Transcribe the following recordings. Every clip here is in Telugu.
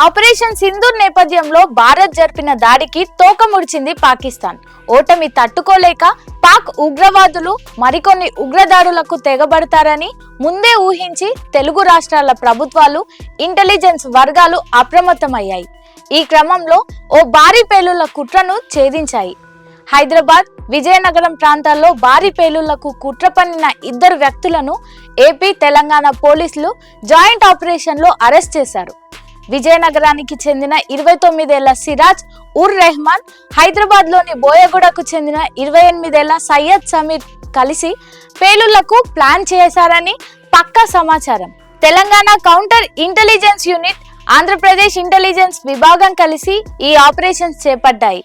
ఆపరేషన్ సింధూర్ నేపథ్యంలో భారత్ జరిపిన దాడికి తోక ముడిచింది పాకిస్తాన్. ఓటమి తట్టుకోలేక పాక్ ఉగ్రవాదులు మరికొన్ని ఉగ్రదాడులకు తెగబడతారని ముందే ఊహించి తెలుగు రాష్ట్రాల ప్రభుత్వాలు, ఇంటెలిజెన్స్ వర్గాలు అప్రమత్తమయ్యాయి. ఈ క్రమంలో ఓ భారీ పేలుళ్ల కుట్రను ఛేదించాయి. హైదరాబాద్, విజయనగరం ప్రాంతాల్లో భారీ పేలుళ్లకు కుట్ర పన్నిన ఇద్దరు వ్యక్తులను ఏపీ, తెలంగాణ పోలీసులు జాయింట్ ఆపరేషన్లో అరెస్ట్ చేశారు. విజయనగరానికి చెందిన 29 ఏళ్ల సిరాజ్ ఉర్ రెహమాన్, హైదరాబాద్ లోని బోయగూడకు చెందిన 28 ఏళ్ల సయ్యద్ సమీర్ కలిసి పేలుళ్లకు ప్లాన్ చేశారని పక్కా సమాచారం. Telangana counter intelligence unit, Andhra Pradesh intelligence విభాగం కలిసి ఈ ఆపరేషన్స్ చేపట్టాయి.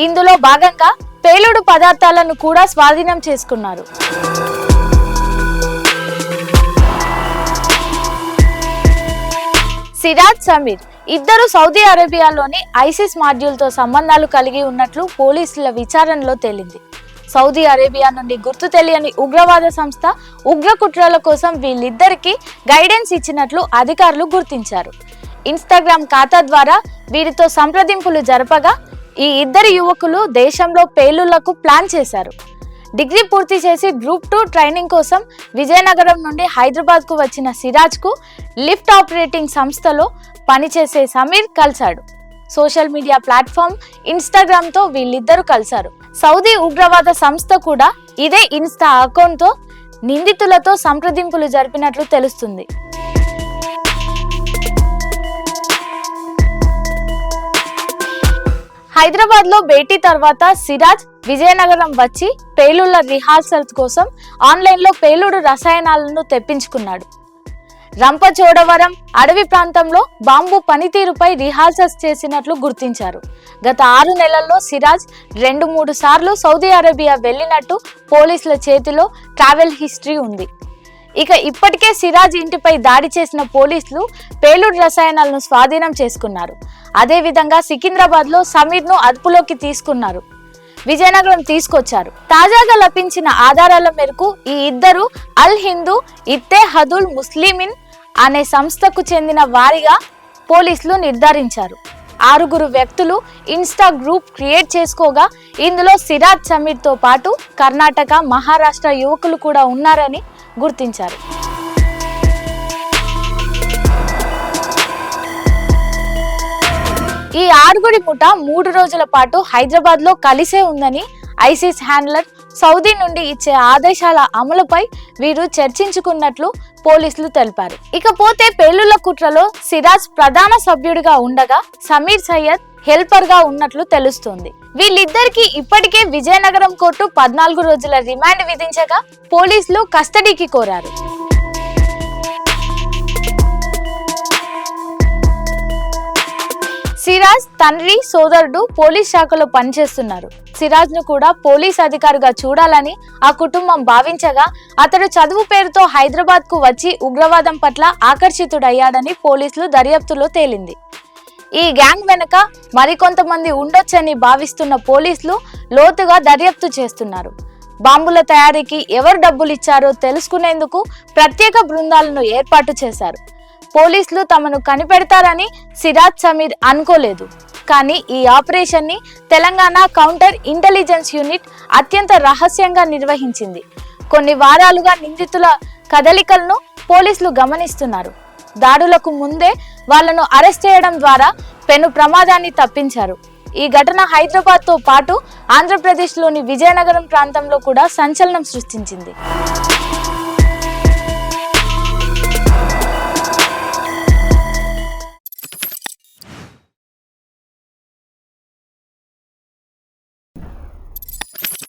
ఇందులో భాగంగా పేలుడు పదార్థాలను కూడా స్వాధీనం చేసుకున్నారు. సిరాజ్, సమీర్ ఇద్దరు సౌదీ అరేబియాలోని ఐసిస్ మాడ్యూల్తో సంబంధాలు కలిగి ఉన్నట్లు పోలీసుల విచారణలో తేలింది. సౌదీ అరేబియా నుండి గుర్తు తెలియని ఉగ్రవాద సంస్థ ఉగ్ర కుట్రల కోసం వీళ్ళిద్దరికీ గైడెన్స్ ఇచ్చినట్లు అధికారులు గుర్తించారు. ఇన్స్టాగ్రామ్ ఖాతా ద్వారా వీరితో సంప్రదింపులు జరపగా ఈ ఇద్దరు యువకులు దేశంలో పేలుళ్లకు ప్లాన్ చేశారు. డిగ్రీ పూర్తి చేసి గ్రూప్ 2 ట్రైనింగ్ కోసం విజయనగరం నుండి హైదరాబాద్ కు వచ్చిన సిరాజ్ కు లిఫ్ట్ ఆపరేటింగ్ సంస్థలో పనిచేసే సమీర్ కలిశాడు. సోషల్ మీడియా ప్లాట్ఫామ్ ఇన్స్టాగ్రామ్ తో వీళ్ళిద్దరూ కలిశారు. సౌదీ ఉగ్రవాద సంస్థ కూడా ఇదే ఇన్స్టా అకౌంట్ తో నిందితులతో సంప్రదింపులు జరిపినట్లు తెలుస్తుంది. హైదరాబాద్ లో భేటీ తర్వాత సిరాజ్ విజయనగరం వచ్చి పేలుళ్ల రిహార్సల్స్ కోసం ఆన్లైన్ లో పేలుడు రసాయనాలను తెప్పించుకున్నాడు. రంపచోడవరం అడవి ప్రాంతంలో బాంబు పనితీరుపై రిహార్సల్స్ చేసినట్లు గుర్తించారు. గత 6 నెలల్లో సిరాజ్ 2-3 సార్లు సౌదీ అరేబియా వెళ్లినట్టు పోలీసుల చేతిలో ట్రావెల్ హిస్టరీ ఉంది. ఇక ఇప్పటికే సిరాజ్ ఇంటిపై దాడి చేసిన పోలీసులు పేలుడు రసాయనాలను స్వాధీనం చేసుకున్నారు. అదే విధంగా సికింద్రాబాద్ లో సమీర్ ను అదుపులోకి తీసుకున్నారు, విజయనగరం తీసుకొచ్చారు. తాజాగా లభించిన ఆధారాల మేరకు ఈ ఇద్దరు అల్ హిందూ ఇత్తెహాదుల్ ముస్లిమీన్ అనే సంస్థకు చెందిన వారిగా పోలీసులు నిర్ధారించారు. 6 వ్యక్తులు ఇన్స్టా గ్రూప్ క్రియేట్ చేసుకోగా ఇందులో సిరాజ్, సమీర్ తో పాటు కర్ణాటక, మహారాష్ట్ర యువకులు కూడా ఉన్నారని గుర్తించారు. ఈ 6 ముఠ 3 రోజుల పాటు హైదరాబాద్ లో కలిసే ఉందని ఐసిస్ హ్యాండ్లర్ సౌదీ నుండి ఇచ్చే ఆదేశాల అమలుపై వీరు చర్చించుకున్నట్లు పోలీసులు తెలిపారు. ఇకపోతే పేలుళ్ల కుట్రలో సిరాజ్ ప్రధాన సభ్యుడిగా ఉండగా సమీర్, సయ్యద్ హెల్పర్ గా ఉన్నట్లు తెలుస్తోంది. వీళ్ళిద్దరికి ఇప్పటికే విజయనగరం కోర్టు 14 రోజుల రిమాండ్ విధించగా పోలీసులు కస్టడీకి కోరారు. సిరాజ్ తండ్రి, సోదరుడు పోలీస్ శాఖలో పనిచేస్తున్నారు. సిరాజ్ ను కూడా పోలీస్ అధికారిగా చూడాలని ఆ కుటుంబం భావించగా అతడు చదువు పేరుతో హైదరాబాద్ కు వచ్చి ఉగ్రవాదం పట్ల ఆకర్షితుడయ్యాడని పోలీసులు దర్యాప్తులో తేలింది. ఈ గ్యాంగ్ వెనుక మరికొంతమంది ఉండొచ్చని భావిస్తున్న పోలీసులు లోతుగా దర్యాప్తు చేస్తున్నారు. బాంబుల తయారీకి ఎవరు డబ్బులు ఇచ్చారో తెలుసుకునేందుకు ప్రత్యేక బృందాలను ఏర్పాటు చేశారు. పోలీసులు తమను కనిపెడతారని సిరాజ్, సమీర్ అనుకోలేదు. కానీ ఈ ఆపరేషన్ ని తెలంగాణ కౌంటర్ ఇంటెలిజెన్స్ యూనిట్ అత్యంత రహస్యంగా నిర్వహించింది. కొన్ని వారాలుగా నిందితుల కదలికలను పోలీసులు గమనిస్తున్నారు. దాడులకు ముందే వాళ్లను అరెస్ట్ చేయడం ద్వారా పెను ప్రమాదాన్ని తప్పించారు. ఈ ఘటన హైదరాబాద్ తో పాటు ఆంధ్రప్రదేశ్ లోని విజయనగరం ప్రాంతంలో కూడా సంచలనం సృష్టించింది.